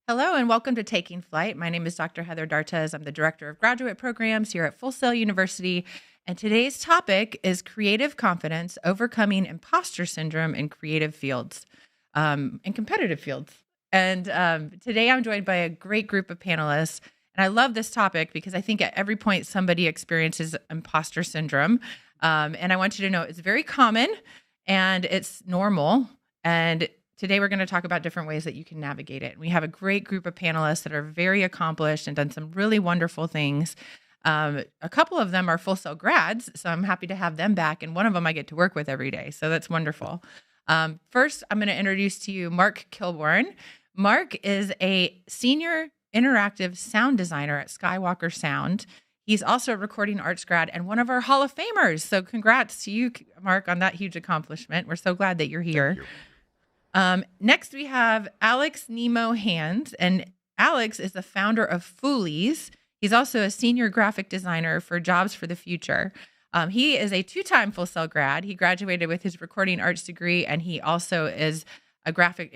Hello and welcome to Taking Flight. My name is Dr. Heather Dartez. I'm the Director of Graduate Programs here at Full Sail University. And today's topic is creative confidence, overcoming imposter syndrome in creative fields and competitive fields. And today I'm joined by a great group of panelists. And I love this topic because I think at every point somebody experiences imposter syndrome. And I want you to know it's very common and it's normal. And today, we're going to talk about different ways that you can navigate it. We have a great group of panelists that are very accomplished and done some really wonderful things. A couple of them are Full Sail grads, so I'm happy to have them back. And one of them I get to work with every day, so that's wonderful. First, I'm going to introduce to you Mark Kilborn. Mark is a senior interactive sound designer at Skywalker Sound. He's also a recording arts grad and one of our Hall of Famers. So congrats to you, Mark, on that huge accomplishment. We're so glad that you're here. Thank you. Next, we have Alex Nemo Hands, and Alex is the founder of Foolies. He's also a senior graphic designer for Jobs for the Future. He is a two-time Full Sail grad. He graduated with his recording arts degree, and he also is a graphic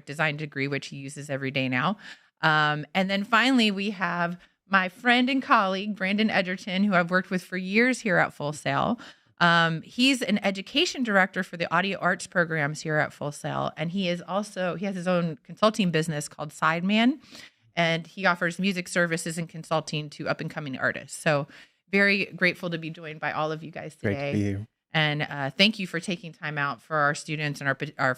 design degree, which he uses every day now. And then finally, we have my friend and colleague, Brandon Egerton, who I've worked with for years here at Full Sail. He's an education director for the audio arts programs here at Full Sail. And he has his own consulting business called Sideman. And he offers music services and consulting to up and coming artists. So very grateful to be joined by all of you guys today. Great to be here. And thank you for taking time out for our students and our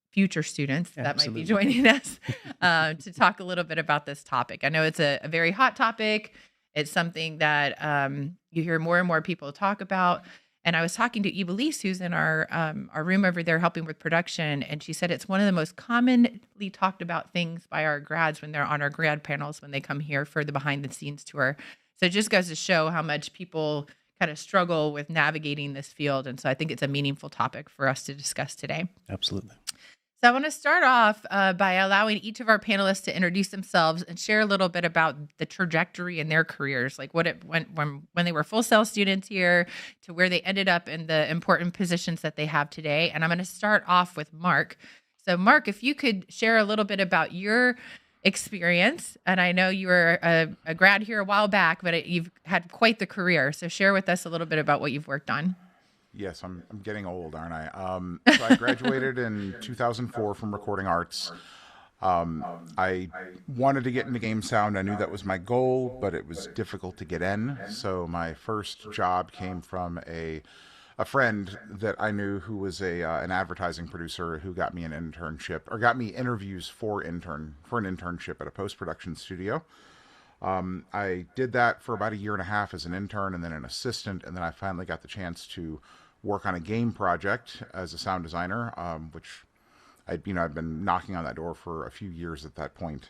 future students that might be joining us to talk a little bit about this topic. I know it's a very hot topic. It's something that you hear more and more people talk about. And I was talking to Evelise, who's in our room over there helping with production, and she said it's one of the most commonly talked about things by our grads when they're on our grad panels when they come here for the behind the scenes tour. So it just goes to show how much people kind of struggle with navigating this field. And so I think it's a meaningful topic for us to discuss today. Absolutely. So I want to start off by allowing each of our panelists to introduce themselves and share a little bit about the trajectory in their careers, like what it went when they were Full Sail students here to where they ended up in the important positions that they have today. And I'm going to start off with Mark. So Mark, if you could share a little bit about your experience, and I know you were a grad here a while back, but you've had quite the career. So share with us a little bit about what you've worked on. Yes, I'm getting old, aren't I? So I graduated in 2004 from recording arts. I wanted to get into game sound. I knew that was my goal, but it was difficult to get in. So my first job came from a friend that I knew who was an advertising producer who got me an internship or got me interviews for an internship at a post-production studio. I did that for about a year and a half as an intern and then an assistant, and then I finally got the chance to work on a game project as a sound designer, which I'd been knocking on that door for a few years at that point.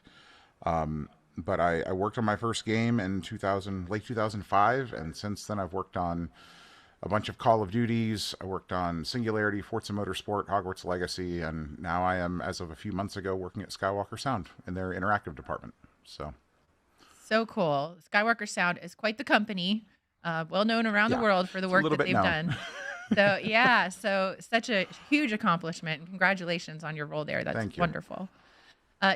But I worked on my first game in late 2005, and since then I've worked on a bunch of Call of Duties. I worked on Singularity, Forza Motorsport, Hogwarts Legacy, and now I am, as of a few months ago, working at Skywalker Sound in their interactive department. So cool. Skywalker Sound is quite the company, well known around the world for the work that they've done. So yeah, so such a huge accomplishment, and congratulations on your role there. That's wonderful.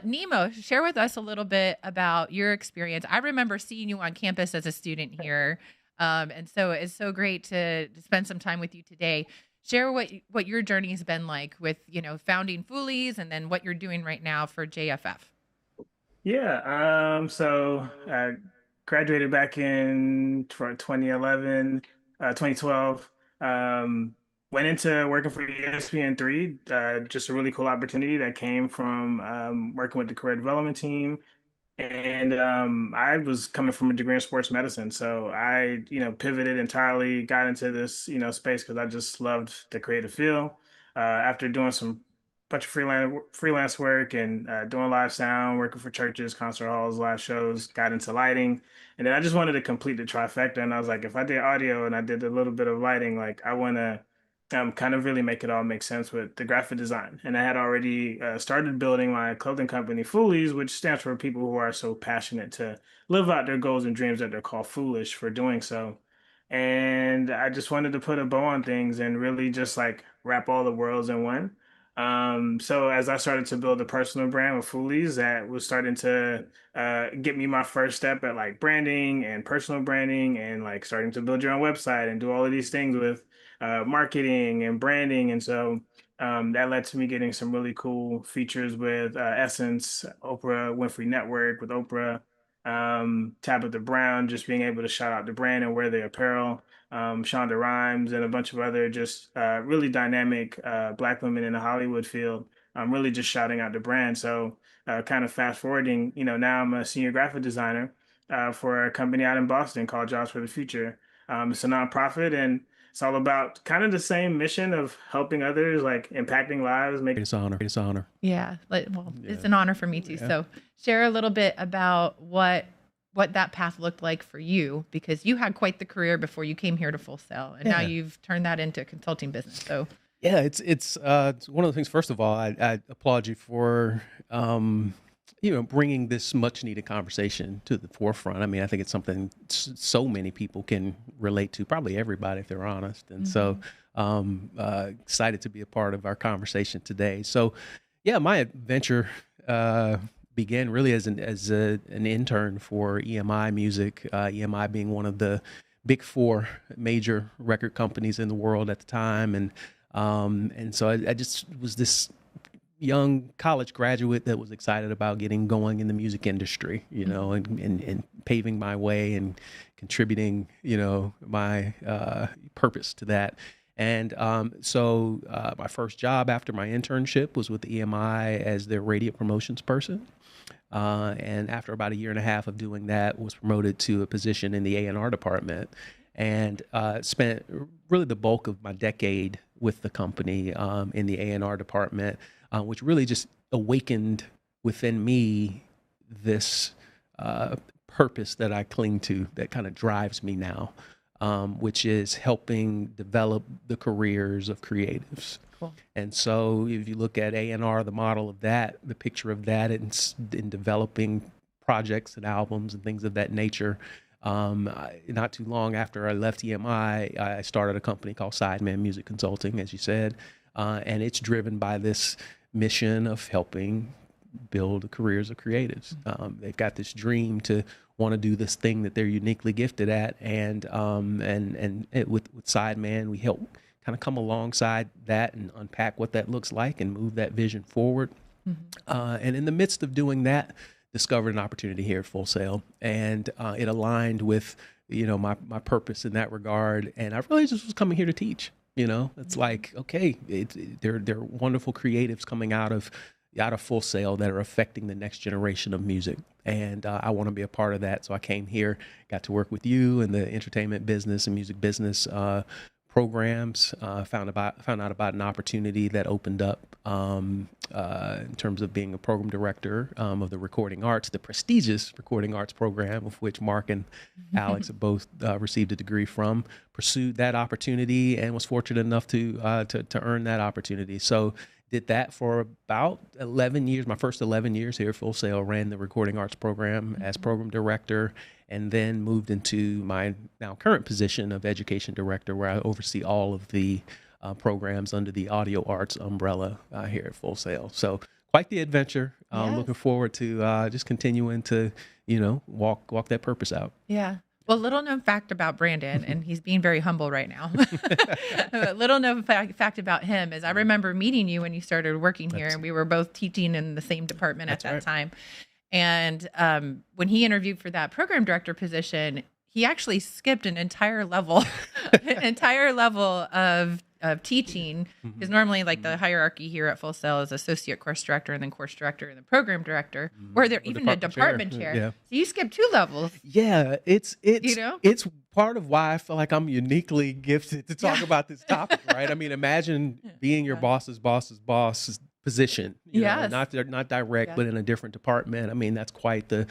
Nemo, share with us a little bit about your experience. I remember seeing you on campus as a student here, and so it's so great to spend some time with you today. Share what your journey has been like with founding Foolies, and then what you're doing right now for JFF. Yeah, so I graduated back in 2011, 2012. Went into working for ESPN3, just a really cool opportunity that came from working with the career development team. And I was coming from a degree in sports medicine, so I, pivoted entirely, got into this, space because I just loved the creative field. After doing some bunch of freelance work and doing live sound, working for churches, concert halls, live shows, got into lighting, and then I just wanted to complete the trifecta. And I was like, if I did audio and I did a little bit of lighting, like I want to kind of really make it all make sense with the graphic design. And I had already started building my clothing company, Foolies, which stands for people who are so passionate to live out their goals and dreams that they're called foolish for doing so. And I just wanted to put a bow on things and really just like wrap all the worlds in one. So as I started to build a personal brand with Foolies, that was starting to get me my first step at like branding and personal branding and like starting to build your own website and do all of these things with marketing and branding. And so that led to me getting some really cool features with Essence, Oprah Winfrey Network with Oprah, Tabitha Brown, just being able to shout out the brand and wear the apparel, Shonda Rhimes, and a bunch of other just really dynamic Black women in the Hollywood field. Really just shouting out the brand. So, kind of fast forwarding, now I'm a senior graphic designer for a company out in Boston called Jobs for the Future. It's a nonprofit, and it's all about kind of the same mission of helping others, like impacting lives, making. It's an honor. It's an honor. Yeah. Well, it's an honor for me too. Yeah. So share a little bit about what that path looked like for you, because you had quite the career before you came here to Full Sail, and now you've turned that into a consulting business. So yeah, it's one of the things. First of all, I applaud you for bringing this much needed conversation to the forefront. I mean, I think it's something so many people can relate to, probably everybody if they're honest. And so excited to be a part of our conversation today. So yeah, my adventure began really as an intern for EMI Music, EMI being one of the big four major record companies in the world at the time. And so I just was this young college graduate that was excited about getting going in the music industry, and paving my way and contributing, my purpose to that. And so my first job after my internship was with EMI as their radio promotions person. And after about a year and a half of doing that, was promoted to a position in the A&R department, and spent really the bulk of my decade with the company in the A&R department, which really just awakened within me this purpose that I cling to that kind of drives me now, which is helping develop the careers of creatives. Cool. And so if you look at A&R, the model of that, the picture of that in developing projects and albums and things of that nature, not too long after I left EMI, I started a company called Sideman Music Consulting, as you said, and it's driven by this mission of helping build the careers of creatives. They've got this dream to want to do this thing that they're uniquely gifted at, and with Sideman, we help kind of come alongside that and unpack what that looks like and move that vision forward. And in the midst of doing that, discovered an opportunity here at Full Sail, and it aligned with my purpose in that regard. And I really just was coming here to teach. It's like, okay, there are wonderful creatives coming out of Full Sail that are affecting the next generation of music, and I want to be a part of that. So I came here, got to work with you in the entertainment business and music business programs. Found out about an opportunity that opened up in terms of being a program director of the recording arts, the prestigious recording arts program, of which Mark and Alex have both received a degree from. Pursued that opportunity and was fortunate enough to earn that opportunity. So did that for about 11 years. My first 11 years here at Full Sail, ran the recording arts program as program director, and then moved into my now current position of education director, where I oversee all of the programs under the audio arts umbrella here at Full Sail. So quite the adventure. Yes. Looking forward to just continuing to, walk that purpose out. Yeah. Well, little known fact about Brandon, and he's being very humble right now. Little known fact about him is I remember meeting you when you started working here, and we were both teaching in the same department at that time. And when he interviewed for that program director position, he actually skipped an entire level of teaching, because normally like the hierarchy here at Full Sail is associate course director and then course director and then program director, where they're even a department chair. Yeah. So you skipped 2 levels. Yeah, it's it's part of why I feel like I'm uniquely gifted to talk about this topic, right? I mean, imagine being your boss's position, not direct, but in a different department. I mean, that's quite the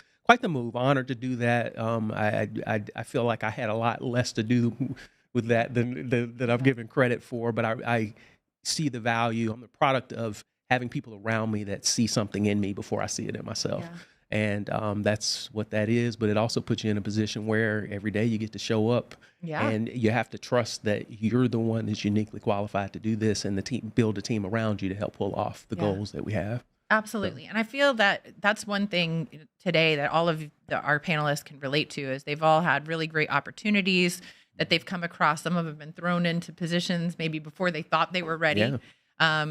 move. Honored to do that. I feel like I had a lot less to do with that than I've given credit for, but I see the value. I'm the product of having people around me that see something in me before I see it in myself. Yeah. And that's what that is. But it also puts you in a position where every day you get to show up, Yeah. and you have to trust that you're the one that's uniquely qualified to do this, and the team, build a team around you to help pull off the goals that we have. Absolutely. And I feel that that's one thing today that all of our panelists can relate to is they've all had really great opportunities that they've come across. Some of them have been thrown into positions maybe before they thought they were ready. Yeah.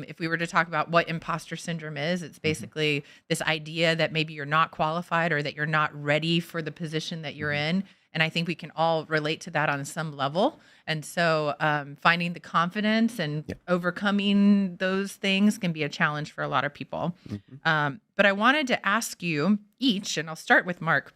If we were to talk about what imposter syndrome is, it's basically this idea that maybe you're not qualified or that you're not ready for the position that you're in. And I think we can all relate to that on some level. And so finding the confidence and overcoming those things can be a challenge for a lot of people. But I wanted to ask you each, and I'll start with Mark.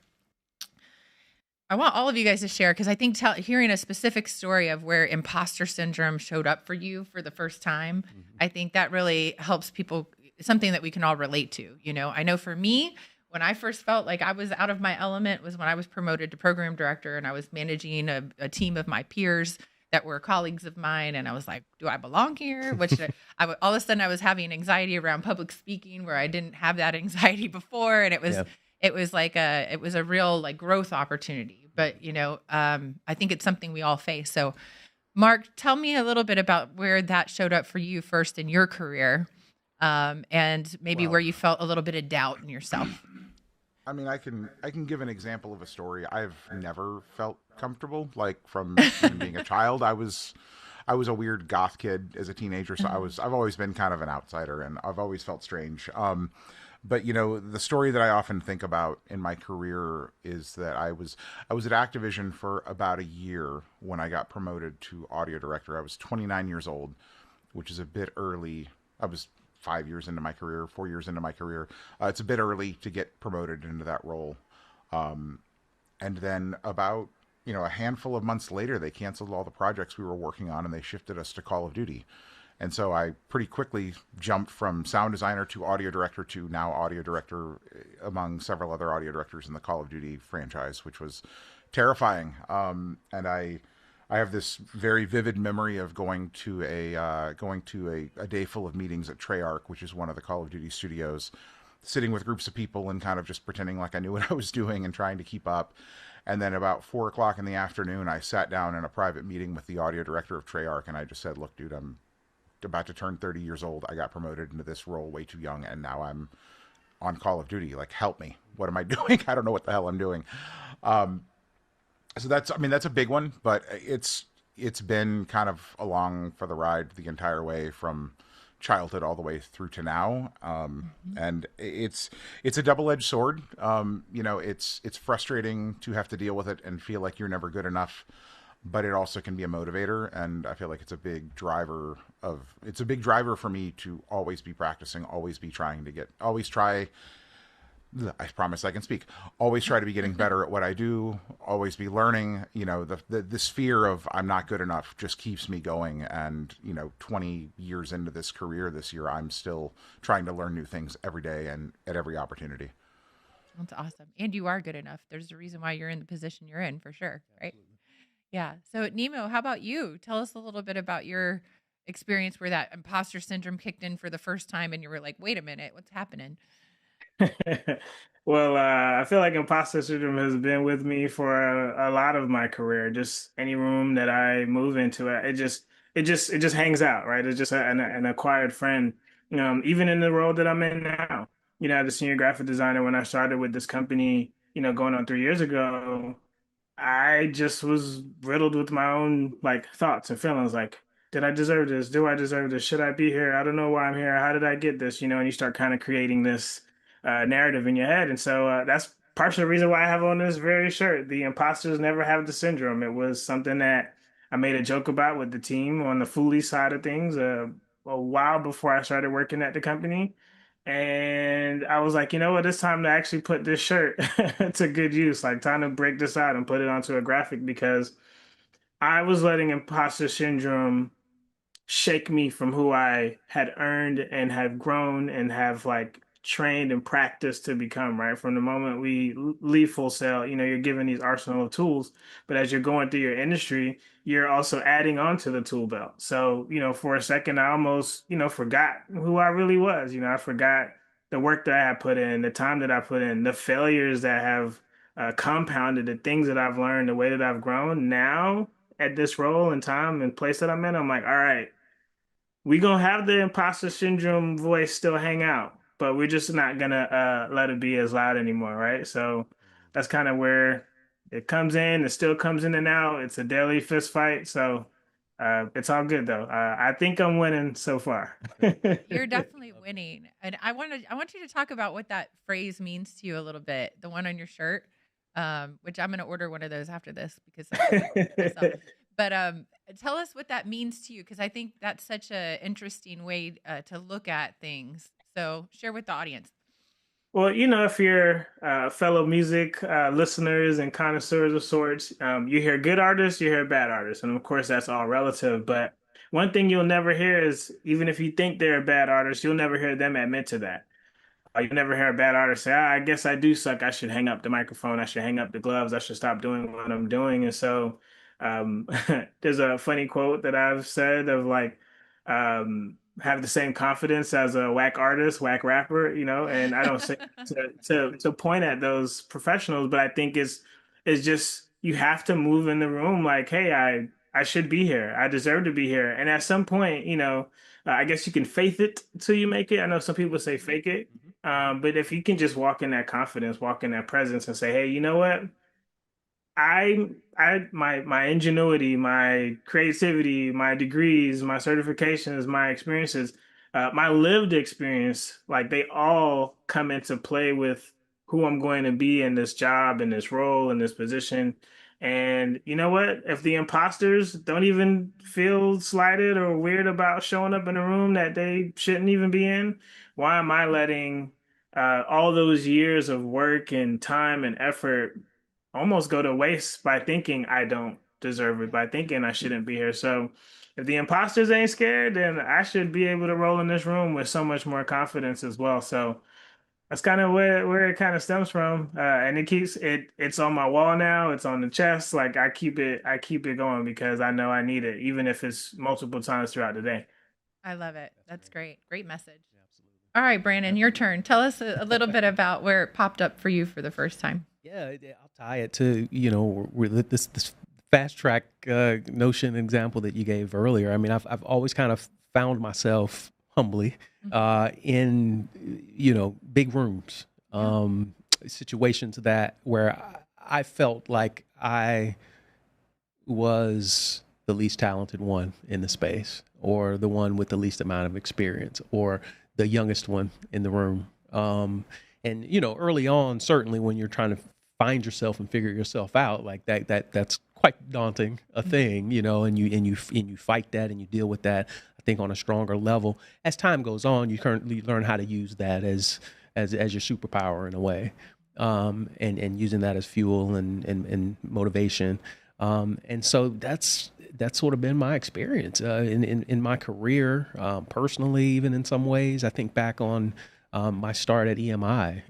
I want all of you guys to share, because I think hearing a specific story of where imposter syndrome showed up for you for the first time, I think that really helps people, something that we can all relate to. You know, I know for me, when I first felt like I was out of my element was when I was promoted to program director and I was managing a team of my peers that were colleagues of mine. And I was like, do I belong here? What should all of a sudden I was having anxiety around public speaking where I didn't have that anxiety before. And it was like it was a real like growth opportunity. But, you know, I think it's something we all face. So Mark, tell me a little bit about where that showed up for you first in your career, and maybe where you felt a little bit of doubt in yourself. I mean, I can give an example of a story. I've never felt comfortable, like from even being a child. I was a weird goth kid as a teenager, so I've always been kind of an outsider, and I've always felt strange. But you know, the story that I often think about in my career is that I was at Activision for about a year when I got promoted to audio director. I was 29 years old, which is a bit early. I was 5 years into my career, 4 years into my career. It's a bit early to get promoted into that role. And then about, you know, a handful of months later, they canceled all the projects we were working on and they shifted us to Call of Duty. And so I pretty quickly jumped from sound designer to audio director to now audio director among several other audio directors in the Call of Duty franchise, which was terrifying. And I have this very vivid memory of going to a day full of meetings at Treyarch, which is one of the Call of Duty studios, sitting with groups of people and kind of just pretending like I knew what I was doing and trying to keep up. And then about 4 o'clock in the afternoon, I sat down in a private meeting with the audio director of Treyarch, and I just said, "Look, dude, I'm about to turn 30 years old. I got promoted into this role way too young, and now I'm on Call of Duty. Like, help me. What am I doing? I don't know what the hell I'm doing." So that's a big one, but it's been kind of along for the ride the entire way from childhood all the way through to now. And it's a double-edged sword. You know, it's frustrating to have to deal with it and feel like you're never good enough, but it also can be a motivator. And I feel like it's a big driver for me to always be practicing, always be trying to I promise I can speak. Always try to be getting better at what I do. Always be learning. You know, this fear of I'm not good enough just keeps me going. And you know, 20 years into this career this year, I'm still trying to learn new things every day and at every opportunity. That's awesome. And you are good enough. There's a reason why you're in the position you're in, for sure, right? Absolutely. Yeah. So Nemo, how about you? Tell us a little bit about your experience where that imposter syndrome kicked in for the first time, and you were like, "Wait a minute, what's happening?" Well, I feel like imposter syndrome has been with me for a lot of my career. Just any room that I move into, it just hangs out, right? It's just an acquired friend. Even in the role that I'm in now, you know, as a senior graphic designer, when I started with this company, you know, going on 3 years ago, I just was riddled with my own like thoughts and feelings like, did I deserve this? Do I deserve this? Should I be here? I don't know why I'm here. How did I get this? You know, and you start kind of creating this narrative in your head. And so that's partially the reason why I have on this very shirt. The imposters never have the syndrome. It was something that I made a joke about with the team on the Foolie side of things a while before I started working at the company. And I was like, you know what, it's time to actually put this shirt to good use, like time to break this out and put it onto a graphic because I was letting imposter syndrome shake me from who I had earned and have grown and have like trained and practiced to become, right? From the moment we leave Full Sail, you know, you're given these arsenal of tools, but as you're going through your industry, you're also adding on to the tool belt. So, you know, for a second, I almost, you know, forgot who I really was. You know, I forgot the work that I have put in, the time that I put in, the failures that have compounded, the things that I've learned, the way that I've grown. Now at this role and time and place that I'm in, I'm like, all right, we gonna have the imposter syndrome voice still hang out, but we're just not gonna let it be as loud anymore, right? So that's kind of where it comes in. It still comes in and out. It's a daily fist fight. So it's all good though. I think I'm winning so far. You're definitely winning. And I want you to talk about what that phrase means to you a little bit. The one on your shirt, which I'm going to order one of those after this because myself. But tell us what that means to you, because I think that's such an interesting way to look at things. So share with the audience. Well, if you're fellow music listeners and connoisseurs of sorts, you hear good artists, you hear bad artists. And of course, that's all relative. But one thing you'll never hear is, even if you think they're a bad artist, you'll never hear them admit to that. You never hear a bad artist say, I guess I do suck. I should hang up the microphone. I should hang up the gloves. I should stop doing what I'm doing. And so there's a funny quote that I've said of like, have the same confidence as a whack artist, whack rapper, and I don't say to point at those professionals, but I think it's just, you have to move in the room like, hey, I should be here. I deserve to be here. And at some point, I guess you can faith it till you make it. I know some people say fake it. But if you can just walk in that confidence, walk in that presence and say, hey, you know what? My ingenuity, my creativity, my degrees, my certifications, my experiences, my lived experience, like they all come into play with who I'm going to be in this job, in this role, in this position. And you know what? If the imposters don't even feel slighted or weird about showing up in a room that they shouldn't even be in, why am I letting all those years of work and time and effort almost go to waste by thinking I don't deserve it, by thinking I shouldn't be here? So if the imposters ain't scared, then I should be able to roll in this room with so much more confidence as well. So that's kind of where it kind of stems from. And it's on my wall now. It's on the chest. Like I keep it going because I know I need it, even if it's multiple times throughout the day. I love it. That's great. Great message. All right, Brandon, your turn. Tell us a little bit about where it popped up for you for the first time. Yeah, I'll tie it to, with this fast track notion example that you gave earlier. I mean, I've always kind of found myself humbly in, big rooms, situations where I felt like I was the least talented one in the space, or the one with the least amount of experience, or the youngest one in the room. And early on, certainly when you're trying to find yourself and figure yourself out, like that's quite daunting a thing, and you fight that and you deal with that, I think, on a stronger level. As time goes on, you currently learn how to use that as your superpower in a way, and using that as fuel and motivation. And so that's sort of been my experience in my career, personally, even in some ways. I think back on my start at EMI.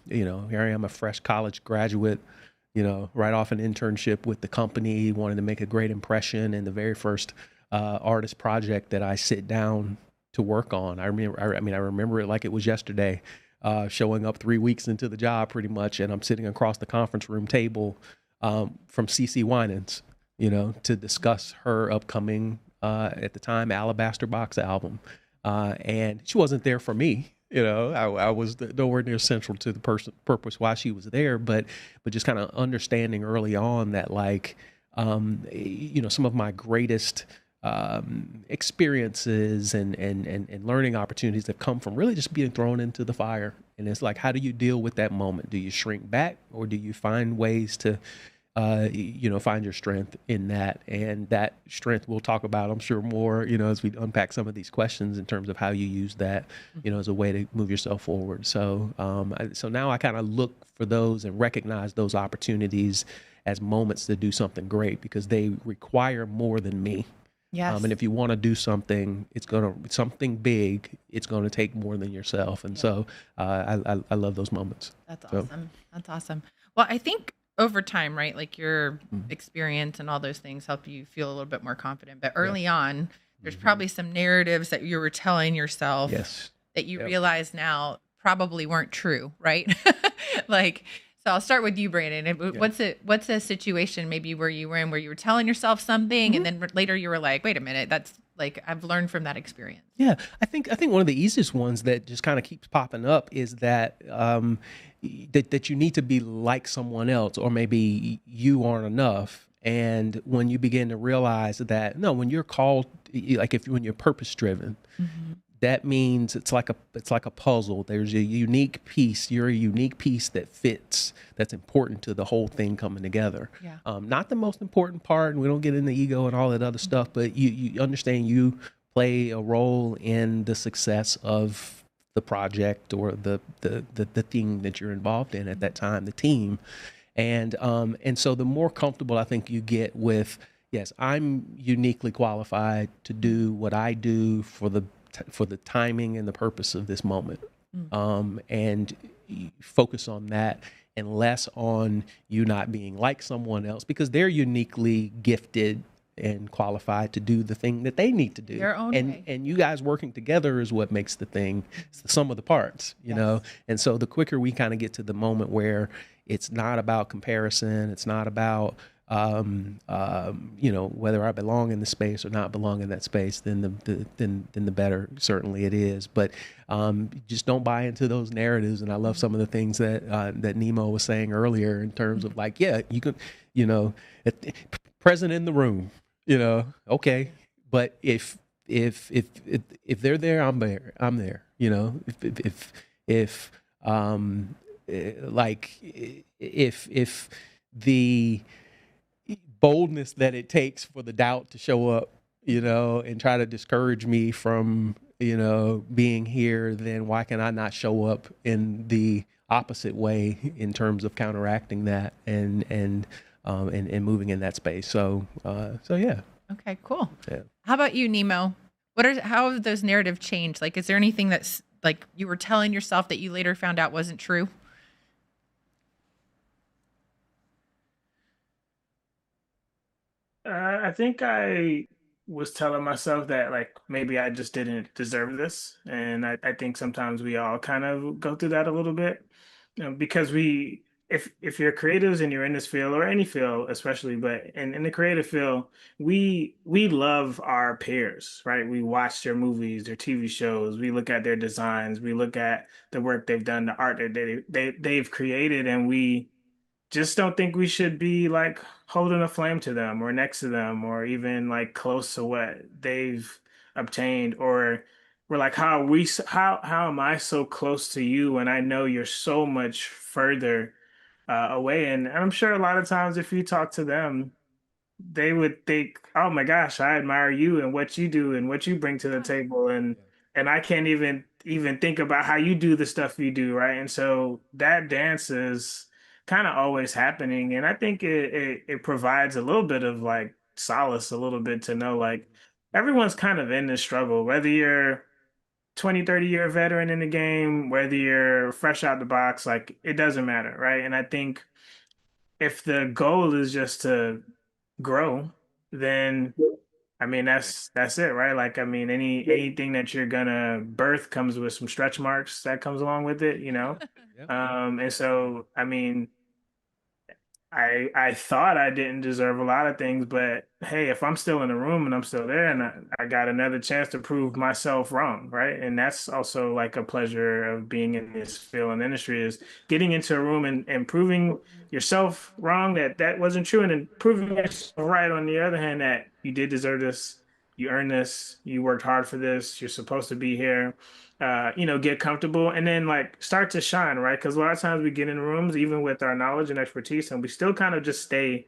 Here I am, a fresh college graduate, right off an internship with the company, wanted to make a great impression. And the very first artist project that I sit down to work on, I remember it like it was yesterday, showing up 3 weeks into the job pretty much. And I'm sitting across the conference room table from CeCe Winans, to discuss her upcoming, at the time, Alabaster Box album. And she wasn't there for me. I was nowhere near central to the purpose why she was there, but just kind of understanding early on that, like, some of my greatest experiences and learning opportunities have come from really just being thrown into the fire. And it's like, how do you deal with that moment? Do you shrink back, or do you find ways to find your strength in that? And that strength we'll talk about, I'm sure, more, as we unpack some of these questions in terms of how you use that, as a way to move yourself forward. So, so now I kind of look for those and recognize those opportunities as moments to do something great, because they require more than me. Yes. And if you want to do something, something big, it's going to take more than yourself. And so I love those moments. That's awesome. That's awesome. Well, I think over time, right, like your experience and all those things help you feel a little bit more confident. But early on, there's probably some narratives that you were telling yourself that you realize now probably weren't true, right? Like, so I'll start with you, Brandon. What's a situation maybe where you were in where you were telling yourself something and then later you were like, wait a minute, that's like, I've learned from that experience. Yeah, I think one of the easiest ones that just kind of keeps popping up is that that you need to be like someone else, or maybe you aren't enough. And when you begin to realize that, no, when you're called, like when you're purpose driven, that means it's like a puzzle. There's a unique piece. You're a unique piece that fits. That's important to the whole thing coming together. Yeah. Not the most important part, and we don't get into ego and all that other stuff. But you understand you play a role in the success of the project or the thing that you're involved in at that time, the team. And so the more comfortable I think you get with, yes, I'm uniquely qualified to do what I do for the timing and the purpose of this moment, and focus on that and less on you not being like someone else, because they're uniquely gifted and qualified to do the thing that they need to do. Their own way. And you guys working together is what makes the thing, it's the sum of the parts, you know? And so the quicker we kind of get to the moment where it's not about comparison, it's not about, you know, whether I belong in the space or not belong in that space, then the better certainly it is. But just don't buy into those narratives. And I love some of the things that Nemo was saying earlier in terms of like, yeah, you can, you know, present in the room, you know, okay, but if they're there, I'm there, you know, if the boldness that it takes for the doubt to show up, you know, and try to discourage me from, you know, being here, then why can I not show up in the opposite way in terms of counteracting that and moving in that space. So yeah. Okay, cool. Yeah. How about you, Nemo? How have those narrative changed? Like, is there anything that's like you were telling yourself that you later found out wasn't true? I think I was telling myself that like maybe I just didn't deserve this. And I think sometimes we all kind of go through that a little bit. Because if you're creatives and you're in this field or any field especially, but in the creative field, we love our peers, right? We watch their movies, their TV shows, we look at their designs, we look at the work they've done, the art that they've created, and we just don't think we should be like holding a flame to them or next to them or even like close to what they've obtained. Or we're like, how am I so close to you when I know you're so much further away? And I'm sure a lot of times if you talk to them, they would think, "Oh my gosh, I admire you and what you do and what you bring to the table." And I can't even think about how you do the stuff you do, right? And so that dance is kind of always happening. And I think it provides a little bit of like solace, a little bit to know like everyone's kind of in this struggle, whether you're 20, 30-year veteran in the game, whether you're fresh out the box, like it doesn't matter, right? And I think if the goal is just to grow, then I mean that's it, right? Like I mean anything that you're gonna birth comes with some stretch marks that comes along with it, you know? Yeah. And so I mean I thought I didn't deserve a lot of things, but hey, if I'm still in the room and I'm still there and I got another chance to prove myself wrong, right? And that's also like a pleasure of being in this field and industry is getting into a room and proving yourself wrong that that wasn't true, and then proving yourself right on the other hand that you did deserve this, you earned this, you worked hard for this, you're supposed to be here. You know, get comfortable and then like start to shine, right? Because a lot of times we get in rooms, even with our knowledge and expertise, and we still kind of just stay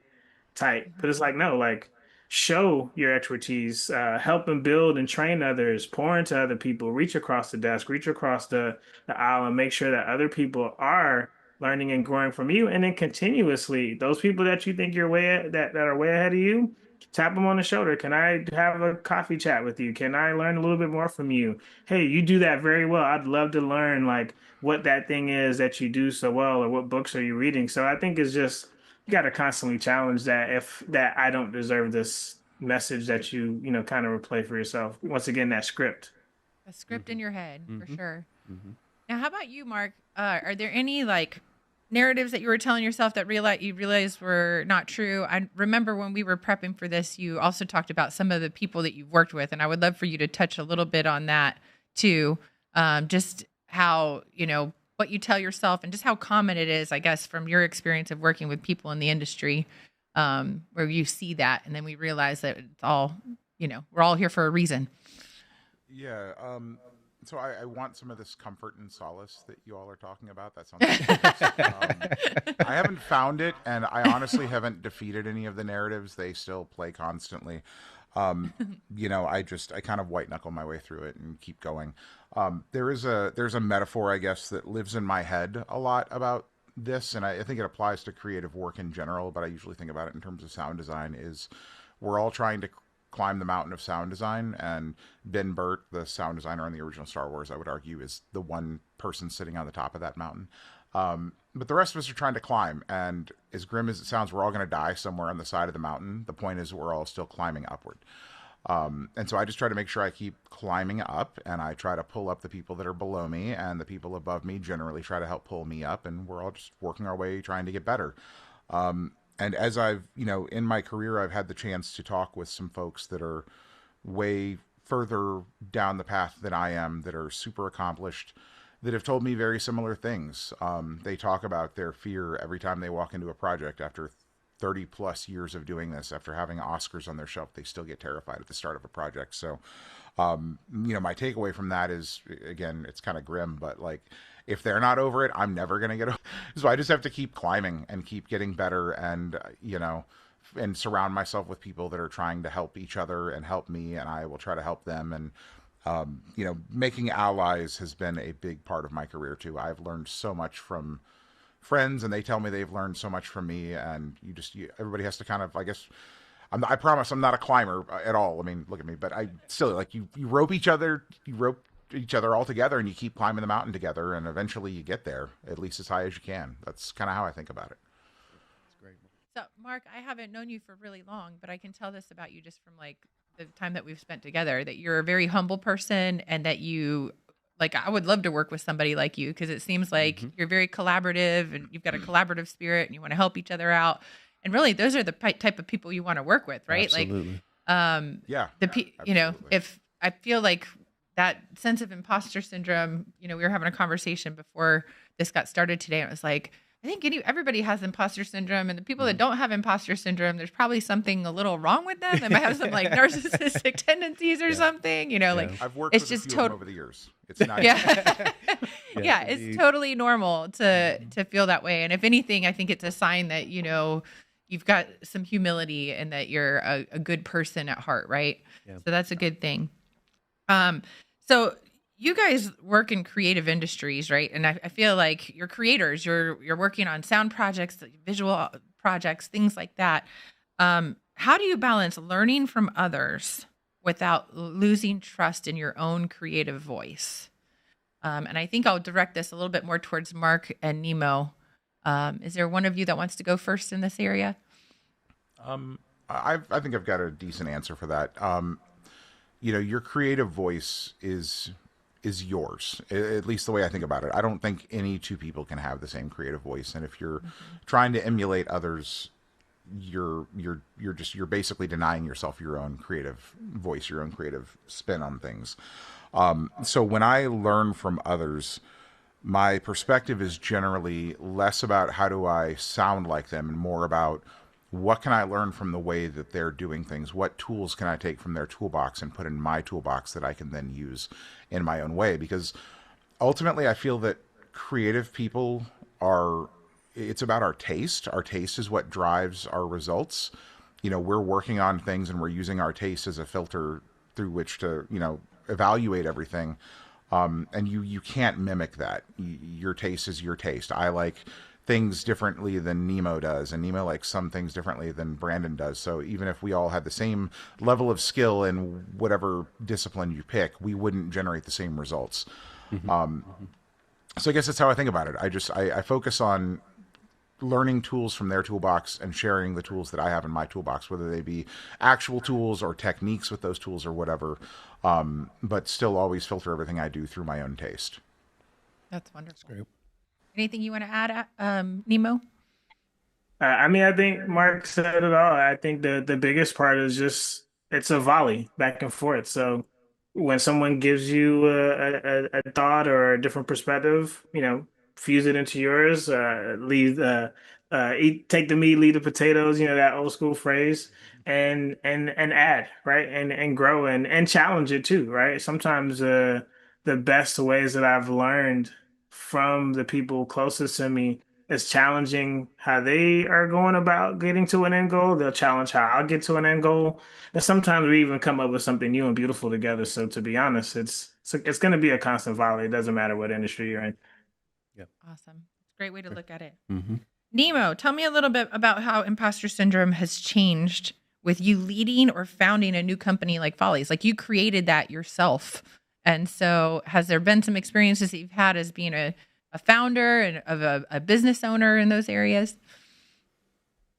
tight. But it's like, no, like show your expertise, help and build and train others, pour into other people, reach across the desk, reach across the aisle, and make sure that other people are learning and growing from you. And then continuously, those people that you think you're that are way ahead of you, tap them on the shoulder. Can I have a coffee chat with you? Can I learn a little bit more from you? Hey, you do that very well. I'd love to learn like what that thing is that you do so well, or what books are you reading. So I think it's just you got to constantly challenge that if that I don't deserve this message that you know kind of replay for yourself. Once again, that script. A script in your head, for sure. Now, how about you, Mark? Are there any like narratives that you were telling yourself that you realized were not true? I remember when we were prepping for this, you also talked about some of the people that you've worked with, and I would love for you to touch a little bit on that too. Just how, what you tell yourself and just how common it is, I guess, from your experience of working with people in the industry, where you see that and then we realize that it's all, we're all here for a reason. Yeah. So I want some of this comfort and solace that you all are talking about. That sounds nice. I haven't found it, and I honestly haven't defeated any of the narratives. They still play constantly. I kind of white knuckle my way through it and keep going. There's a metaphor, I guess, that lives in my head a lot about this, and I think it applies to creative work in general, but I usually think about it in terms of sound design, is we're all trying to climb the mountain of sound design, and Ben Burtt, the sound designer on the original Star Wars, I would argue, is the one person sitting on the top of that mountain. But the rest of us are trying to climb, and as grim as it sounds, we're all going to die somewhere on the side of the mountain. The point is we're all still climbing upward. And so I just try to make sure I keep climbing up, and I try to pull up the people that are below me, and the people above me generally try to help pull me up, and we're all just working our way trying to get better. And as I've, in my career, I've had the chance to talk with some folks that are way further down the path than I am, that are super accomplished, that have told me very similar things. They talk about their fear every time they walk into a project after 30 plus years of doing this. After having Oscars on their shelf, they still get terrified at the start of a project. So, my takeaway from that is, again, it's kind of grim, but like, if they're not over it, I'm never going to get over it. So I just have to keep climbing and keep getting better, and, and surround myself with people that are trying to help each other and help me, and I will try to help them. And, making allies has been a big part of my career too. I've learned so much from friends, and they tell me they've learned so much from me, and everybody has to kind of, I guess, I promise I'm not a climber at all. I mean, look at me, but I still, like, you rope each other all together, and you keep climbing the mountain together, and eventually you get there, at least as high as you can. That's kind of how I think about it. That's great. So, Mark, I haven't known you for really long, but I can tell this about you just from like the time that we've spent together, that you're a very humble person, and that I would love to work with somebody like you, because it seems like you're very collaborative, and you've got a collaborative spirit, and you want to help each other out. And really, those are the type of people you want to work with, right? Absolutely. If I feel like that sense of imposter syndrome, we were having a conversation before this got started today, and it was like, I think everybody has imposter syndrome, and the people that don't have imposter syndrome, there's probably something a little wrong with them. They might have some like narcissistic tendencies or something, like I've worked with a few of them over the years. It's nice. It's totally normal to feel that way. And if anything, I think it's a sign that, you've got some humility, and that you're a good person at heart, right? Yeah. So that's a good thing. So you guys work in creative industries, right? And I feel like you're creators. You're working on sound projects, visual projects, things like that. How do you balance learning from others without losing trust in your own creative voice? And I think I'll direct this a little bit more towards Mark and Nemo. Is there one of you that wants to go first in this area? I think I've got a decent answer for that. Your creative voice is yours, at least the way I think about it. I don't think any two people can have the same creative voice. And if you're trying to emulate others, you're basically denying yourself your own creative voice, your own creative spin on things. So when I learn from others, my perspective is generally less about how do I sound like them, and more about what can I learn from the way that they're doing things? What tools can I take from their toolbox and put in my toolbox that I can then use in my own way? Because ultimately, I feel that creative people it's about our taste. Our taste is what drives our results. We're working on things, and we're using our taste as a filter through which to, evaluate everything. And you can't mimic that. Your taste is your taste. I like things differently than Nemo does, and Nemo likes some things differently than Brandon does. So even if we all had the same level of skill in whatever discipline you pick, we wouldn't generate the same results. So I guess that's how I think about it. I focus on learning tools from their toolbox and sharing the tools that I have in my toolbox, whether they be actual tools or techniques with those tools or whatever, but still always filter everything I do through my own taste. That's wonderful. That's great. Anything you want to add, Nemo? I mean, I think Mark said it all. I think the biggest part is just it's a volley back and forth. So when someone gives you a thought or a different perspective, fuse it into yours. Take the meat, leave the potatoes. That old school phrase, and add, right, and grow and challenge it too, right. Sometimes the best ways that I've learned from the people closest to me is challenging how they are going about getting to an end goal. They'll challenge how I'll get to an end goal. And sometimes we even come up with something new and beautiful together. So to be honest, it's going to be a constant volley. It doesn't matter what industry you're in. Yep. Awesome. It's a great way to look at it. Mm-hmm. Nemo, tell me a little bit about how imposter syndrome has changed with you leading or founding a new company like Follies. Like you created that yourself. And so has there been some experiences that you've had as being a founder and of a business owner in those areas?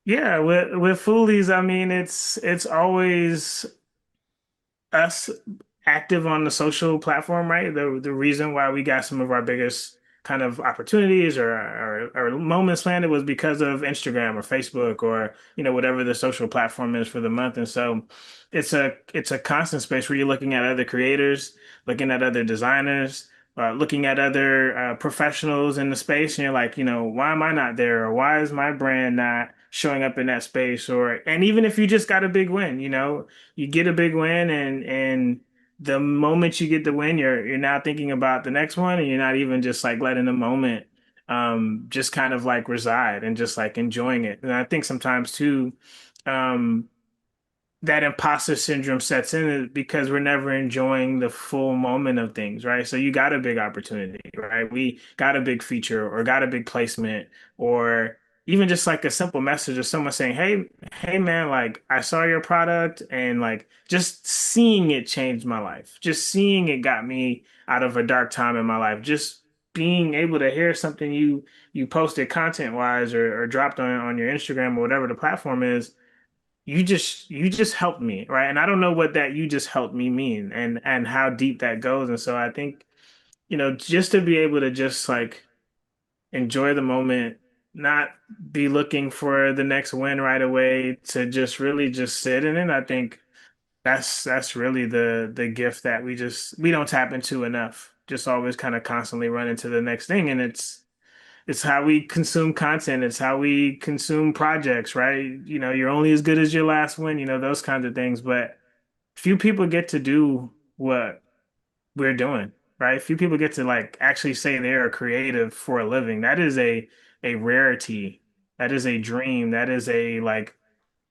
Yeah, with Foolies, I mean, it's always us active on the social platform, right? The reason why we got some of our biggest kind of opportunities or moments landed was because of Instagram or Facebook or whatever the social platform is for the month. And so it's a constant space where you're looking at other creators, looking at other designers, looking at other professionals in the space, and you're like, why am I not there, or why is my brand not showing up in that space? And even if you just got a big win, you get a big win, and the moment you get the win, you're now thinking about the next one, and you're not even just like letting the moment just kind of like reside and just like enjoying it. And I think sometimes too, um, that imposter syndrome sets in because we're never enjoying the full moment of things, right? So you got a big opportunity, right? We got a big feature or got a big placement, or even just like a simple message of someone saying, hey man, like I saw your product, and like just seeing it changed my life. Just seeing it got me out of a dark time in my life. Just being able to hear something you posted content wise or dropped on your Instagram or whatever the platform is, you just helped me, right? And I don't know what that you just helped me mean, and how deep that goes. And so I think, just to be able to just like enjoy the moment, not be looking for the next win right away, to just really just sit in it. I think that's really the gift that we don't tap into enough. Just always kind of constantly run into the next thing. And it's how we consume content. It's how we consume projects, right? You're only as good as your last win, those kinds of things. But few people get to do what we're doing, right? Few people get to like actually say they're creative for a living. That is a rarity. That is a dream. That is a like,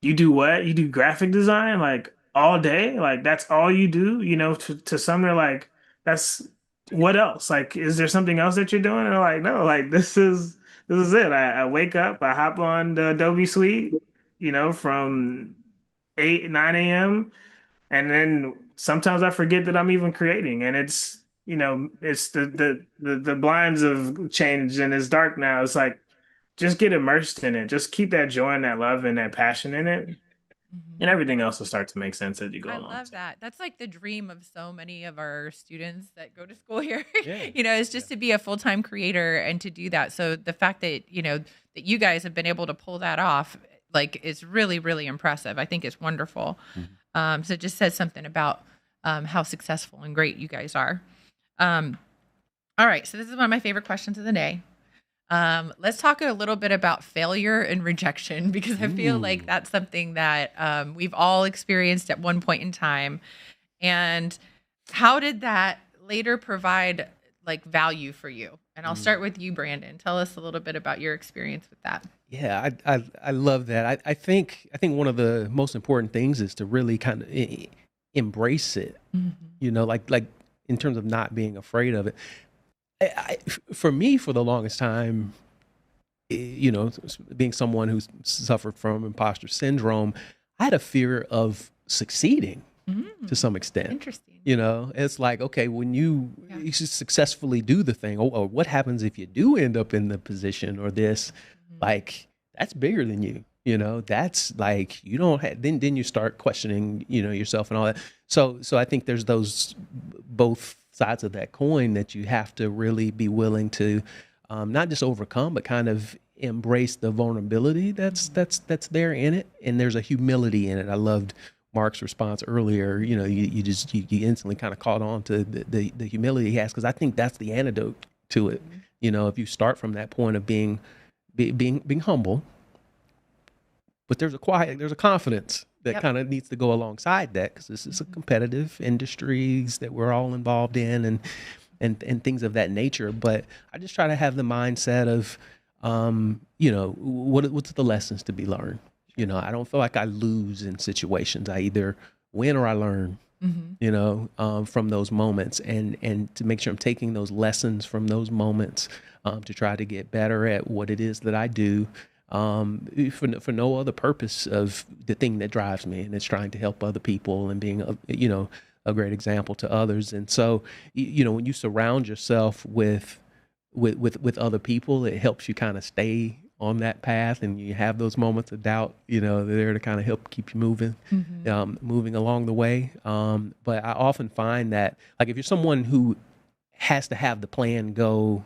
you do what? You do graphic design like all day? Like that's all you do? To some they're like, that's what else? Like, is there something else that you're doing? And they're like, no, like this is it. I wake up, I hop on the Adobe Suite, from 8, 9 a.m. And then sometimes I forget that I'm even creating. And it's the blinds have changed and it's dark now. It's like, just get immersed in it. Just keep that joy and that love and that passion in it, and everything else will start to make sense as you go I along. love that. That's like the dream of so many of our students that go to school here. Yeah. Is just to be a full-time creator and to do that. So the fact that, that you guys have been able to pull that off, like, is really, really impressive. I think it's wonderful. Mm-hmm. So it just says something about how successful and great you guys are. All right. So this is one of my favorite questions of the day. Let's talk a little bit about failure and rejection, because I feel like that's something that we've all experienced at one point in time. And how did that later provide like value for you? And I'll start with you, Brandon. Tell us a little bit about your experience with that. Yeah, I love that. I think one of the most important things is to really kind of embrace it. Like in terms of not being afraid of it. For me, for the longest time, being someone who's suffered from imposter syndrome, I had a fear of succeeding to some extent. Interesting. It's like, okay, when you successfully do the thing, or what happens if you do end up in the position or this, like, that's bigger than you. That's like, you don't have, then you start questioning, yourself and all that. So I think there's those both sides of that coin that you have to really be willing to not just overcome, but kind of embrace the vulnerability that's there in it. And there's a humility in it. I loved Mark's response earlier. You know, you instantly kind of caught on to the humility he has, because I think that's the antidote to it. You know, if you start from that point of being humble, but there's a confidence that kind of needs to go alongside that, because this is a competitive industries that we're all involved in, and things of that nature. But I just try to have the mindset of, you know, what's the lessons to be learned. You know, I don't feel like I lose in situations. I either win or I learn. You know, from those moments, and to make sure I'm taking those lessons from those moments to try to get better at what it is that I do, for no other purpose of the thing that drives me, and it's trying to help other people and being a great example to others. And so, you know, when you surround yourself with other people, it helps you kind of stay on that path, and you have those moments of doubt, you know, they're there to kind of help keep you moving, moving along the way. But I often find that, like, if you're someone who has to have the plan go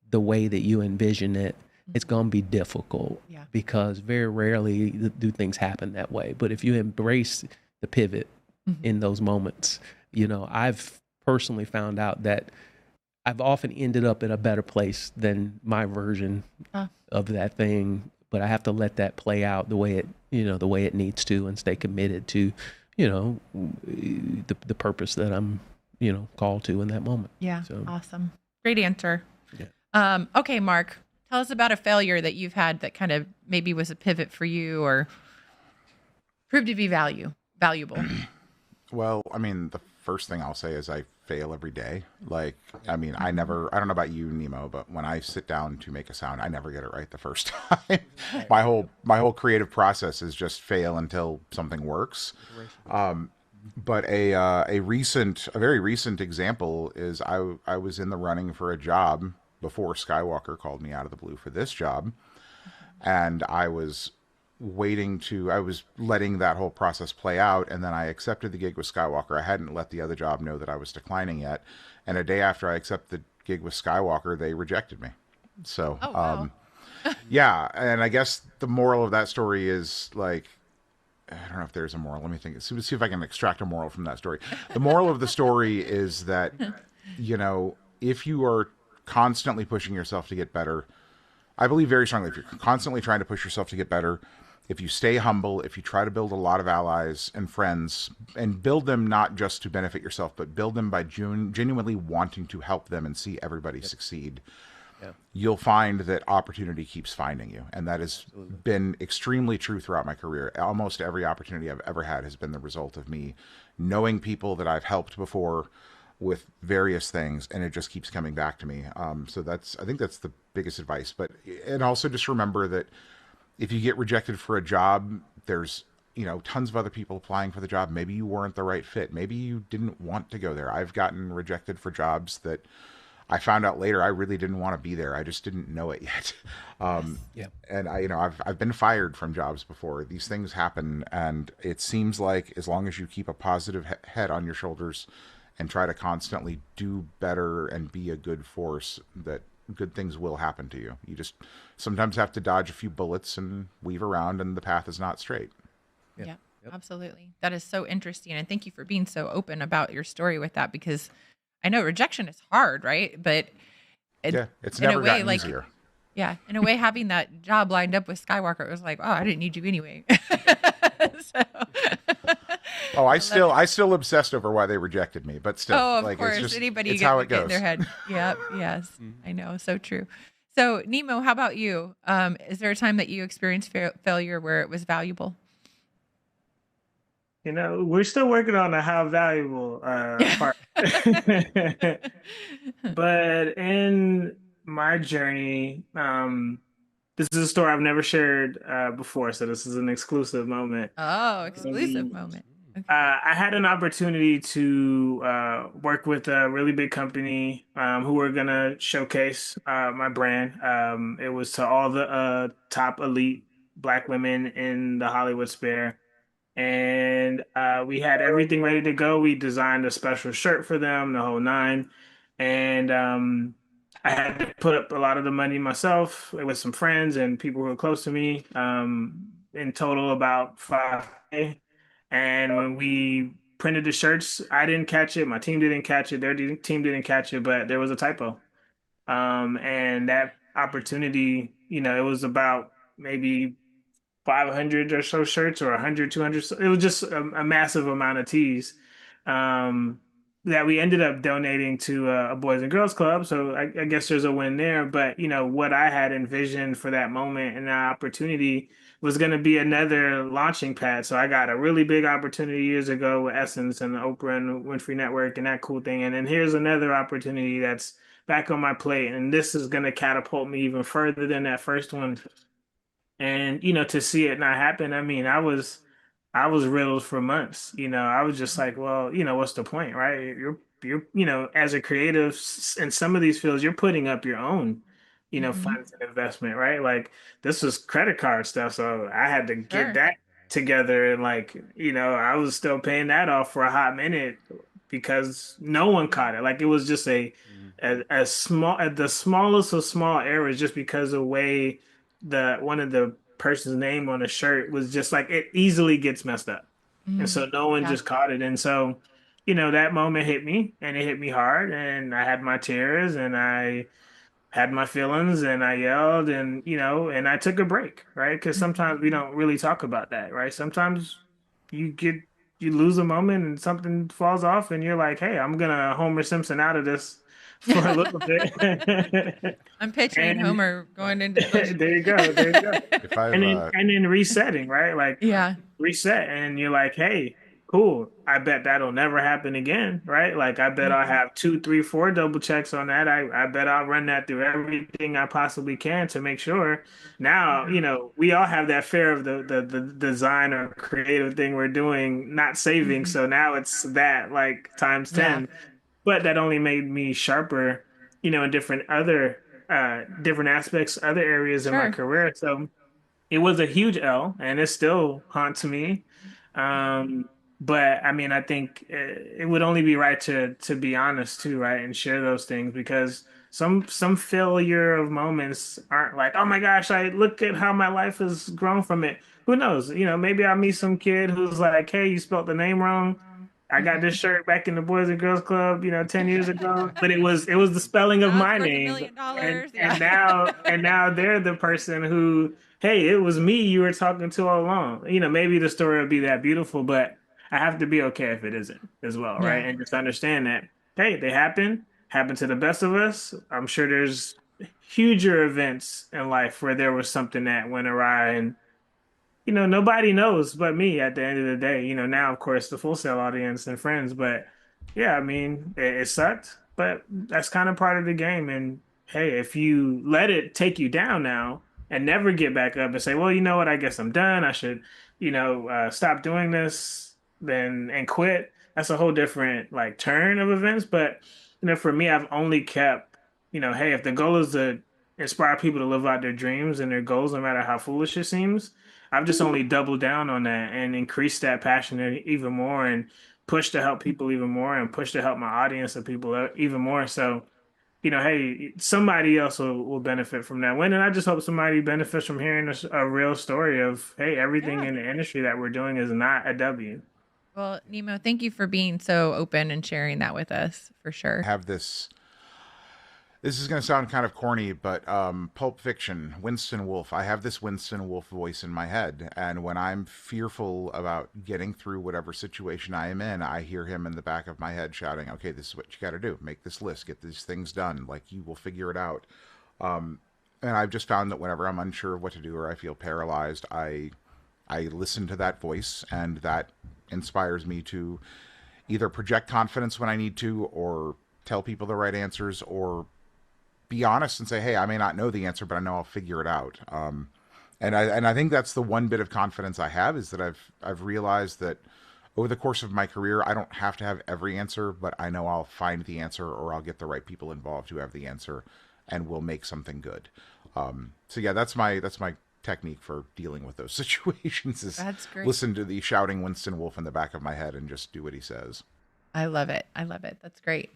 the way that you envision it, it's going to be difficult, because very rarely do things happen that way. But if you embrace the pivot in those moments, you know, I've personally found out that I've often ended up in a better place than my version of that thing, but I have to let that play out the way it needs to, and stay committed to, you know, the purpose that I'm, you know, called to in that moment. Yeah. So. Awesome. Great answer. Yeah. Okay, Mark, tell us about a failure that you've had that kind of maybe was a pivot for you or proved to be valuable. Well, I mean, the first thing I'll say is I fail every day. Like, I mean, I don't know about you, Nemo, but when I sit down to make a sound, I never get it right the first time. my whole creative process is just fail until something works. But a very recent example is I was in the running for a job before Skywalker called me out of the blue for this job, and I was letting that whole process play out, and then I accepted the gig with Skywalker. I hadn't let the other job know that I was declining yet, and a day after I accepted the gig with Skywalker, they rejected me. So, yeah, and I guess the moral of that story is, like, I don't know if there's a moral. Let me think. See if I can extract a moral from that story. The moral of the story is that, you know, if you are constantly pushing yourself to get better, I believe very strongly, if you're constantly trying to push yourself to get better, if you stay humble, if you try to build a lot of allies and friends, and build them not just to benefit yourself, but build them by genuinely wanting to help them and see everybody succeed, you'll find that opportunity keeps finding you. And that has been extremely true throughout my career. Almost every opportunity I've ever had has been the result of me knowing people that I've helped before with various things, and it just keeps coming back to me. So I think that's the biggest advice. And also just remember that if you get rejected for a job, there's, you know, tons of other people applying for the job. Maybe you weren't the right fit. Maybe you didn't want to go there. I've gotten rejected for jobs that I found out later I really didn't want to be there. I just didn't know it yet. And I've been fired from jobs before. These things happen, and it seems like as long as you keep a positive head on your shoulders and try to constantly do better and be a good force, that good things will happen to you. You just sometimes have to dodge a few bullets and weave around, and the path is not straight. Yeah, absolutely. That is so interesting. And thank you for being so open about your story with that, because I know rejection is hard, right? But it's never gotten easier. Yeah, in a way, having that job lined up with Skywalker, it was like, oh, I didn't need you anyway. I still obsessed over why they rejected me, but still. Oh, of course. Anybody it's how it goes. In their head. Yep. Yes. I know. So true. So, Nemo, how about you? Is there a time that you experienced failure where it was valuable? You know, we're still working on the how valuable part. But in my journey, this is a story I've never shared before, so this is an exclusive moment. Oh, exclusive moment. Okay. I had an opportunity to work with a really big company who were going to showcase my brand. It was to all the top elite Black women in the Hollywood sphere. and we had everything ready to go. We designed a special shirt for them, the whole nine, and I had to put up a lot of the money myself with some friends and people who were close to me. In total, about 5K. And when we printed the shirts, I didn't catch it. My team didn't catch it. Their team didn't catch it, but there was a typo. And that opportunity, it was about maybe 500 or so shirts or 100, 200. It was just a massive amount of tees um, that we ended up donating to a Boys and Girls Club. So I guess there's a win there. But, what I had envisioned for that moment and that opportunity was going to be another launching pad. So I got a really big opportunity years ago with Essence and the Oprah and Winfrey Network and that cool thing. And then here's another opportunity that's back on my plate. And this is going to catapult me even further than that first one. And to see it not happen, I mean, I was riddled for months. I was just like, well, what's the point, right? You're as a creative in some of these fields, you're putting up your own, Mm-hmm. funds and investment, right? Like this was credit card stuff, so I had to get Sure. that together, and like, I was still paying that off for a hot minute because no one caught it. Like it was just a small, at the smallest of small errors, just because of the way the one of the person's name on the shirt was just like it easily gets messed up. And Mm. so no one Yeah. just caught it. And so, that moment hit me and it hit me hard and I had my tears and I had my feelings and I yelled and and I took a break, right? Because Mhm. sometimes we don't really talk about that, right? Sometimes you get you lose a moment and something falls off and you're like, hey, I'm gonna Homer Simpson out of this for a little bit. I'm picturing And Homer going into the bush. there you go, there you go. If And I've then resetting, right? Like Yeah. reset and you're like, hey, cool. I bet that'll never happen again, right? Like I bet I'll Mhm. have two, three, four double checks on that. I bet I'll run that through everything I possibly can to make sure. Now, we all have that fear of the design or creative thing we're doing not saving. Mhm. So now it's that like times Yeah. 10. But that only made me sharper, in different aspects, other areas in my Sure. career. So it was a huge L, and it still haunts me. But I mean, I think it would only be right to be honest too, right, and share those things because some failure of moments aren't like, oh my gosh, I look at how my life has grown from it. Who knows? Maybe I meet some kid who's like, hey, you spelled the name wrong. I got this Mhm. shirt back in the Boys and Girls Club, 10 years ago, but it was the spelling of Now it's my worth a name. million And dollars. Yeah. and now they're the person who, hey, it was me you were talking to all along. Maybe the story would be that beautiful, but I have to be okay if it isn't as well, right? Yeah. And just understand that, hey, they happen to the best of us. I'm sure there's huger events in life where there was something that went awry and nobody knows but me at the end of the day. Now, of course, the Full Sail audience and friends, but yeah, I mean, it sucked, but that's kind of part of the game. And hey, if you let it take you down now and never get back up and say, well, you know what, I guess I'm done. I should, stop doing this, then and quit. That's a whole different like turn of events. But for me, I've only kept, hey, if the goal is to inspire people to live out their dreams and their goals, no matter how foolish it seems, I've just only doubled down on that and increased that passion even more and push to help people even more and push to help my audience of people even more. So, hey, somebody else will benefit from that win. And I just hope somebody benefits from hearing a real story of, hey, everything Yeah. in the industry that we're doing is not a W. Well, Nemo, thank you for being so open and sharing that with us for sure. have this is going to sound kind of corny, but Pulp Fiction, Winston Wolfe. I have this Winston Wolfe voice in my head, and when I'm fearful about getting through whatever situation I am in, I hear him in the back of my head shouting, "Okay, this is what you got to do. Make this list. Get these things done. Like you will figure it out." And I've just found that whenever I'm unsure of what to do or I feel paralyzed, I listen to that voice, and that inspires me to either project confidence when I need to, or tell people the right answers, or be honest and say, "Hey, I may not know the answer, but I know I'll figure it out." And I think that's the one bit of confidence I have, is that I've realized that over the course of my career, I don't have to have every answer, but I know I'll find the answer, or I'll get the right people involved who have the answer, and we'll make something good. So yeah, that's my technique for dealing with those situations is That's great. listen to the shouting Winston Wolf in the back of my head and just do what he says. I love it. I love it. That's great.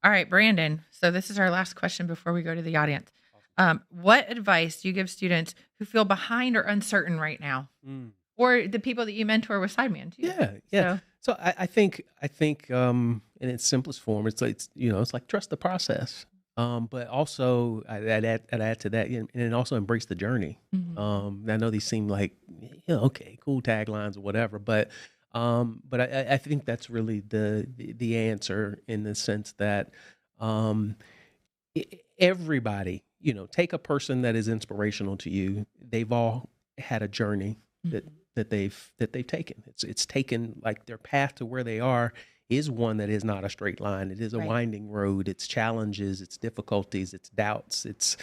All right, Brandon. So this is our last question before we go to the audience. What advice do you give students who feel behind or uncertain right now, or the people that you mentor with Sideman too? Yeah. So I think in its simplest form, it's like it's like trust the process, but also I'd add to that, and also embrace the journey. I know these seem like okay, cool taglines or whatever, but I think that's really the answer in the sense that everybody, take a person that is inspirational to you. They've all had a journey that they've taken. It's taken, like, their path to where they are is one that is not a straight line. It is a winding road. It's challenges, it's difficulties, it's doubts, it's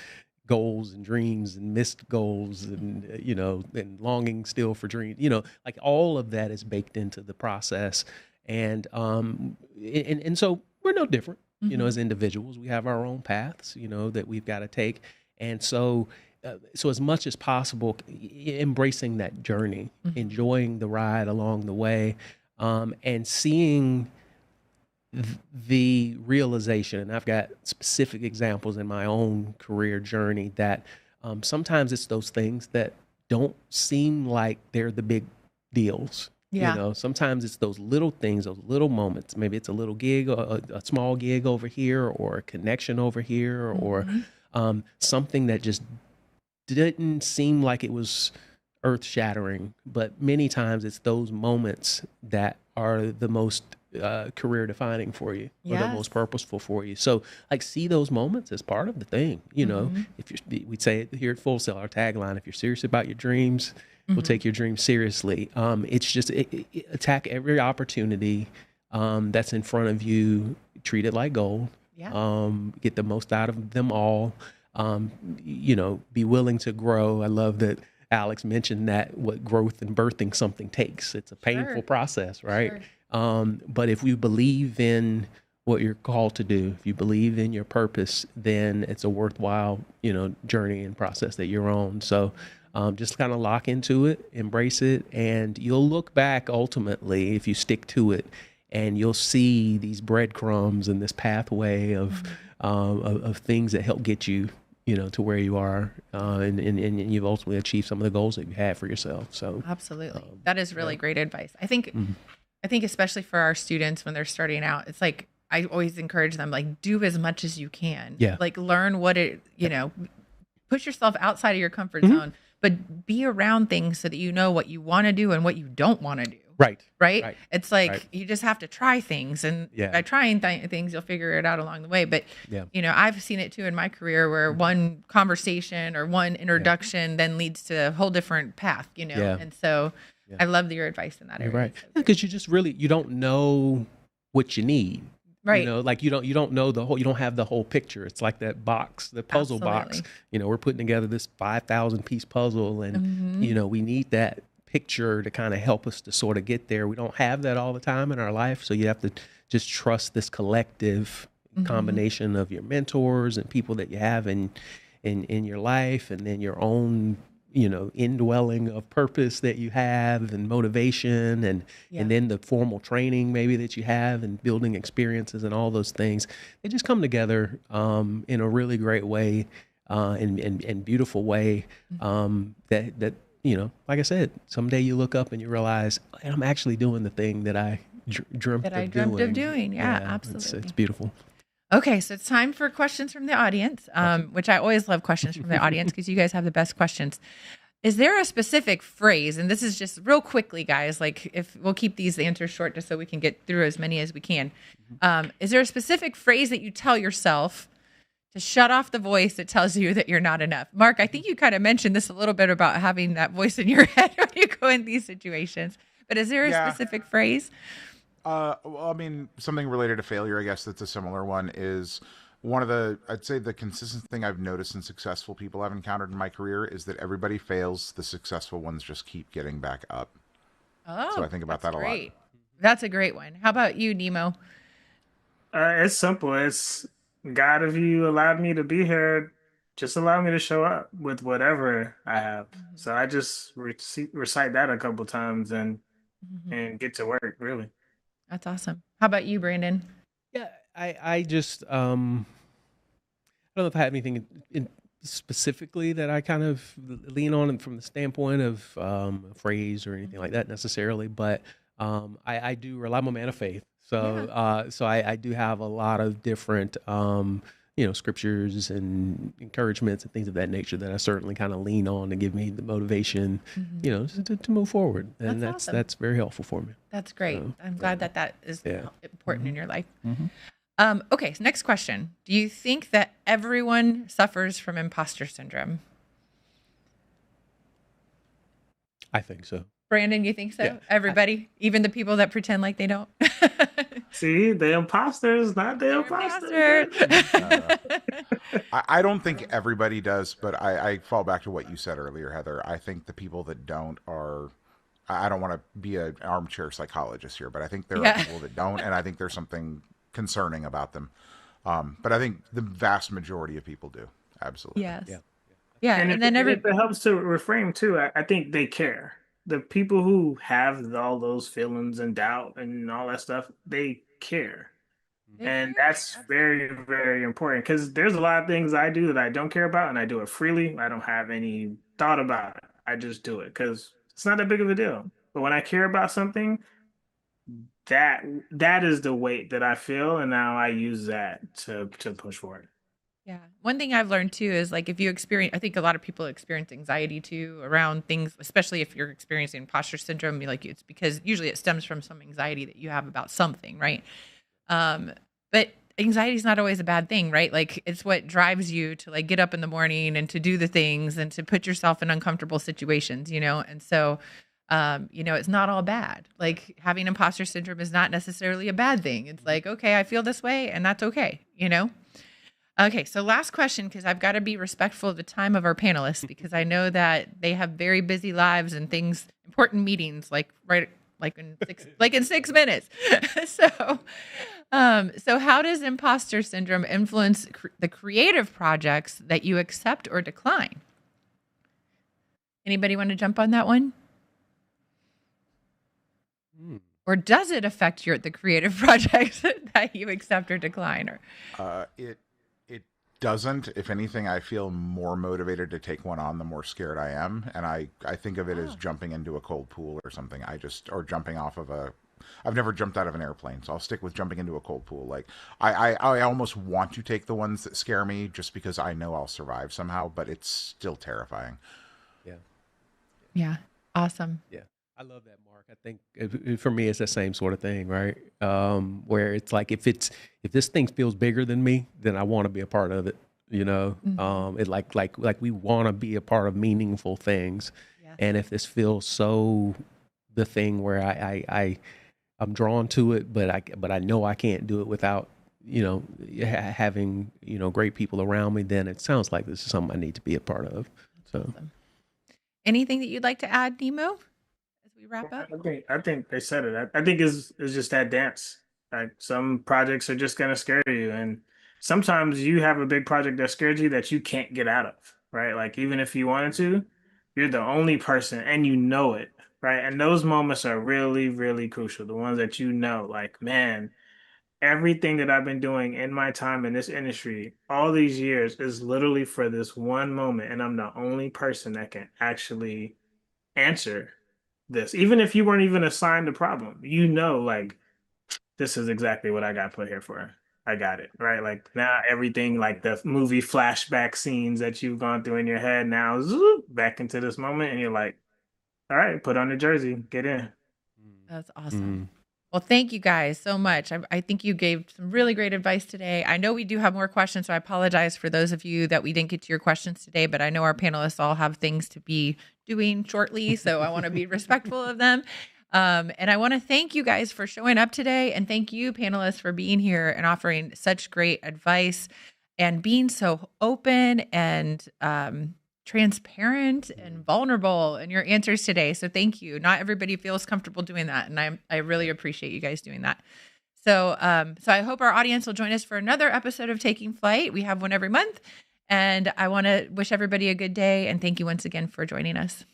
goals and dreams and missed goals and and longing still for dreams. Like all of that is baked into the process. And so we're no different. As individuals, we have our own paths, that we've got to take. And so as much as possible, embracing that journey, enjoying the ride along the way, and seeing the realization. And I've got specific examples in my own career journey that sometimes it's those things that don't seem like they're the big deals. Yeah. Sometimes it's those little things, those little moments. Maybe it's a little gig, or a small gig over here, or a connection over here, or something that just didn't seem like it was earth shattering. But many times it's those moments that are the most career defining for you, or the most purposeful for you. So like, see those moments as part of the thing. If we'd say it here at Full Sail, our tagline, if you're serious about your dreams, we'll take your dreams seriously. It's just attack every opportunity that's in front of you, treat it like gold. Get the most out of them all. Be willing to grow. I love that Alex mentioned that what growth and birthing something takes. It's a painful process, right? But if we believe in what you're called to do, if you believe in your purpose, then it's a worthwhile, journey and process that you're on. So just kind of lock into it, embrace it, and you'll look back ultimately, if you stick to it, and you'll see these breadcrumbs and this pathway of things that help get you, to where you are, and you've ultimately achieved some of the goals that you have for yourself. So absolutely, that is really great advice. I think especially for our students when they're starting out, it's like I always encourage them, like, do as much as you can. Like, learn what it, push yourself outside of your comfort zone, but be around things so that you know what you want to do and what you don't want to do. Right. It's like you just have to try things, and by trying things, you'll figure it out along the way. But I've seen it too in my career, where one conversation or one introduction then leads to a whole different path. And so I love your advice in that area. Right, because you just you don't know what you need. Right. Like you don't know you don't have the whole picture. It's like that box, the puzzle box. We're putting together this 5,000 piece puzzle, and we need that picture to kind of help us to sort of get there. We don't have that all the time in our life, so you have to just trust this collective combination of your mentors and people that you have in your life, and then your own indwelling of purpose that you have, and motivation, and then the formal training maybe that you have, and building experiences and all those things. They just come together in a really great way, and beautiful way, that like I said, someday you look up and you realize, I'm actually doing the thing that I dreamt of doing. Yeah, absolutely. It's beautiful. Okay, so it's time for questions from the audience, which I always love questions from the audience because you guys have the best questions. Is there a specific phrase, and this is just real quickly, guys, like, if we'll keep these answers short just so we can get through as many as we can. Is there a specific phrase that you tell yourself to shut off the voice that tells you that you're not enough? Mark, I think you kind of mentioned this a little bit about having that voice in your head when you go in these situations, but is there a specific phrase? Well, I mean, something related to failure, I guess that's a similar one, is I'd say the consistent thing I've noticed in successful people I've encountered in my career is that everybody fails. The successful ones just keep getting back up. Oh, so I think about that a lot. That's a great one. How about you, Nemo? It's simple. It's, God, if you allowed me to be here, just allow me to show up with whatever I have. Mhm. So I just recite that a couple times Mhm. and get to work, really. That's awesome. How about you, Brandon? Yeah, I just I don't know if I have anything specifically that I kind of lean on from the standpoint of a phrase or anything like that necessarily, but I do rely. I'm a man of faith, so I do have a lot of different scriptures and encouragements and things of that nature that I certainly kind of lean on to give me the motivation, to move forward, and That's awesome. that's very helpful for me. That's great. So, I'm glad that is important in your life. Mm-hmm. Okay, so next question. Do you think that everyone suffers from imposter syndrome? I think so. Brandon, you think so? Yeah. Everybody, even the people that pretend like they don't? See, the imposters, not the imposters. I don't think everybody does, but I fall back to what you said earlier, Heather. I think the people that don't are. I don't want to be an armchair psychologist here, but I think there are people that don't, and I think there's something concerning about them. But I think the vast majority of people do. Absolutely. Yes. Yeah. Yeah. And then if it helps to reframe too, I think they care. The people who have all those feelings and doubt and all that stuff, they care. And that's very, very important because there's a lot of things I do that I don't care about and I do it freely. I don't have any thought about it. I just do it because it's not that big of a deal. But when I care about something, that is the weight that I feel, and now I use that to push forward. Yeah. One thing I've learned too is like if you experience, I think a lot of people experience anxiety too around things, especially if you're experiencing imposter syndrome. Like it's because usually it stems from some anxiety that you have about something, right? But anxiety is not always a bad thing, right? Like it's what drives you to like get up in the morning and to do the things and to put yourself in uncomfortable situations, And so, it's not all bad. Like having imposter syndrome is not necessarily a bad thing. It's like, okay, I feel this way and that's okay. Okay, so last question, because I've got to be respectful of the time of our panelists because I know that they have very busy lives and things, important meetings, like in 6 minutes. So how does imposter syndrome influence the creative projects that you accept or decline? Anybody want to jump on that one? Or does it affect the creative projects that you accept or decline? It doesn't. If anything, I feel more motivated to take one on the more scared I am, and I think of it as jumping into a cold pool or something. Or jumping off of I've never jumped out of an airplane, so I'll stick with jumping into a cold pool. Like I almost want to take the ones that scare me just because I know I'll survive somehow, but it's still terrifying. Yeah. Yeah. Awesome. Yeah. I love that, Mark. I think for me, it's the same sort of thing, right? Where it's like if this thing feels bigger than me, then I want to be a part of it. It like we want to be a part of meaningful things, and if this feels so the thing where I'm drawn to it, but I know I can't do it without having great people around me, then it sounds like this is something I need to be a part of. So, awesome. Anything that you'd like to add, Nemo? We wrap up? I think they said it. I think it's just that dance. Like some projects are just gonna scare you, and sometimes you have a big project that scared you that you can't get out of, right? Like even if you wanted to, you're the only person, and you know it, right? And those moments are really, really crucial. The ones that like, man, everything that I've been doing in my time in this industry all these years is literally for this one moment, and I'm the only person that can actually answer this. Even if you weren't even assigned the problem, like this is exactly what I got put here for. I got it, right? Like now everything like the movie flashback scenes that you've gone through in your head now zoop, back into this moment and you're like, all right, put on the jersey, get in. That's awesome. Well, thank you guys so much. I think you gave some really great advice today. I know we do have more questions, so I apologize for those of you that we didn't get to your questions today, but I know our panelists all have things to be doing shortly, so I want to be respectful of them. And I want to thank you guys for showing up today, and thank you, panelists, for being here and offering such great advice and being so open and transparent and vulnerable in your answers today. So thank you. Not everybody feels comfortable doing that, and I really appreciate you guys doing that. So I hope our audience will join us for another episode of Taking Flight. We have one every month. And I want to wish everybody a good day. And thank you once again for joining us.